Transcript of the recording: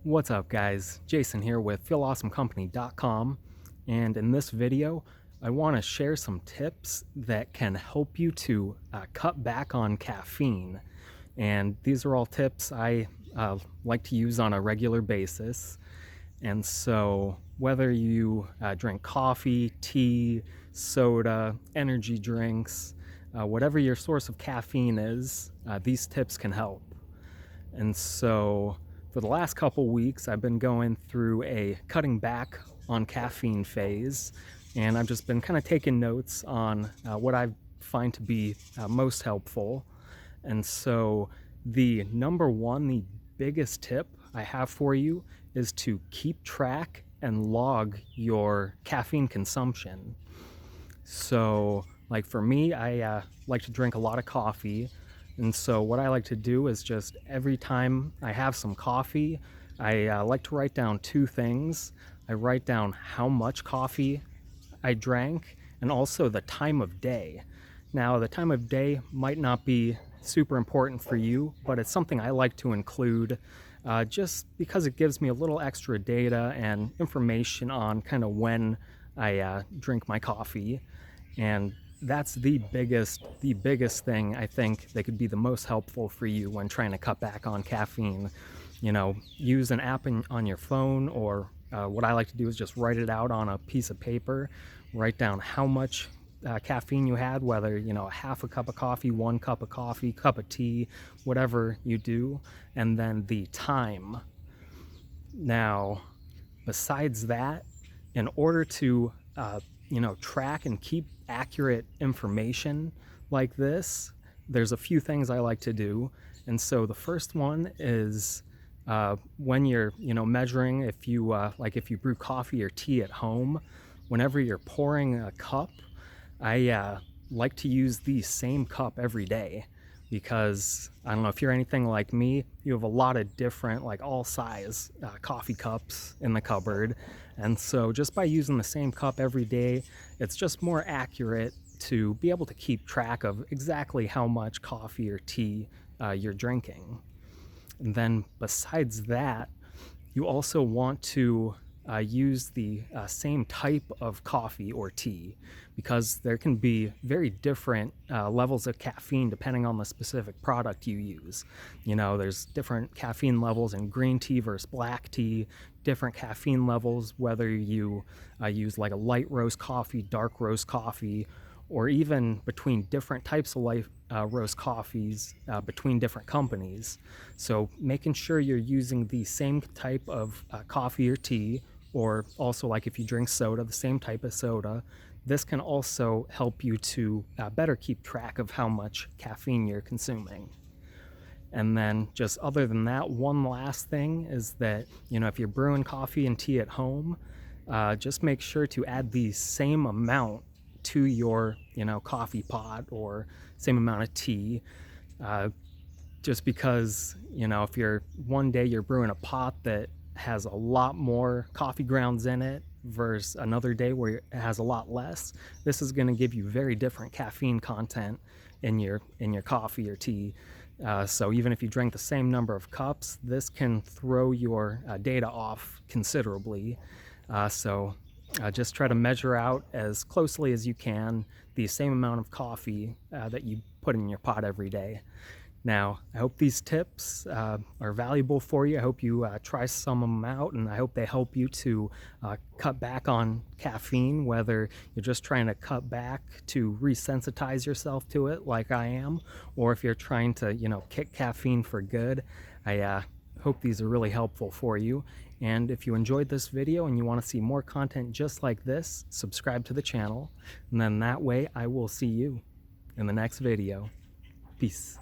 What's up, guys? Jason here with feelawesomecompany.com, and in this video I want to share some tips that can help you to cut back on caffeine. And these are all tips I like to use on a regular basis. And so whether you drink coffee, tea, soda, energy drinks, whatever your source of caffeine is, these tips can help. And so for the last couple weeks, I've been going through a cutting back on caffeine phase, and I've just been kind of taking notes on what I find to be most helpful. And so the biggest tip I have for you is to keep track and log your caffeine consumption. So like for me, I like to drink a lot of coffee. And so what I like to do is just every time I have some coffee, I like to write down two things. I write down how much coffee I drank and also the time of day. Now, the time of day might not be super important for you, but it's something I like to include just because it gives me a little extra data and information on kind of when I drink my coffee. And that's the biggest thing I think that could be the most helpful for you when trying to cut back on caffeine. You know, use an app on your phone, or what I like to do is just write it out on a piece of paper. Write down how much caffeine you had, whether, you know, a half a cup of coffee, 1 cup of coffee, cup of tea, whatever you do, and then the time. Now, besides that, in order to track and keep accurate information like this, there's a few things I like to do. And so the first one is when you're measuring, if you brew coffee or tea at home, whenever you're pouring a cup, I like to use the same cup every day, because I don't know if you're anything like me, you have a lot of different, like, all size coffee cups in the cupboard. And so just by using the same cup every day, it's just more accurate to be able to keep track of exactly how much coffee or tea you're drinking. And then besides that, you also want to use the same type of coffee or tea, because there can be very different levels of caffeine depending on the specific product you use. You know, there's different caffeine levels in green tea versus black tea, different caffeine levels whether you use like a light roast coffee, dark roast coffee, or even between different types of light roast coffees between different companies. So making sure you're using the same type of coffee or tea, or also, like, if you drink soda, the same type of soda. This can also help you to better keep track of how much caffeine you're consuming. And then just other than that, one last thing is that, you know, if you're brewing coffee and tea at home, just make sure to add the same amount to your, coffee pot, or same amount of tea. Just because, if one day you're brewing a pot that has a lot more coffee grounds in it versus another day where it has a lot less, this is going to give you very different caffeine content in your coffee or tea. So even if you drink the same number of cups, this can throw your data off considerably. So just try to measure out as closely as you can the same amount of coffee that you put in your pot every day. Now, I hope these tips are valuable for you. I hope you try some of them out, and I hope they help you to cut back on caffeine, whether you're just trying to cut back to resensitize yourself to it like I am, or if you're trying to, kick caffeine for good. I hope these are really helpful for you. And if you enjoyed this video and you want to see more content just like this, subscribe to the channel, and then that way I will see you in the next video. Peace.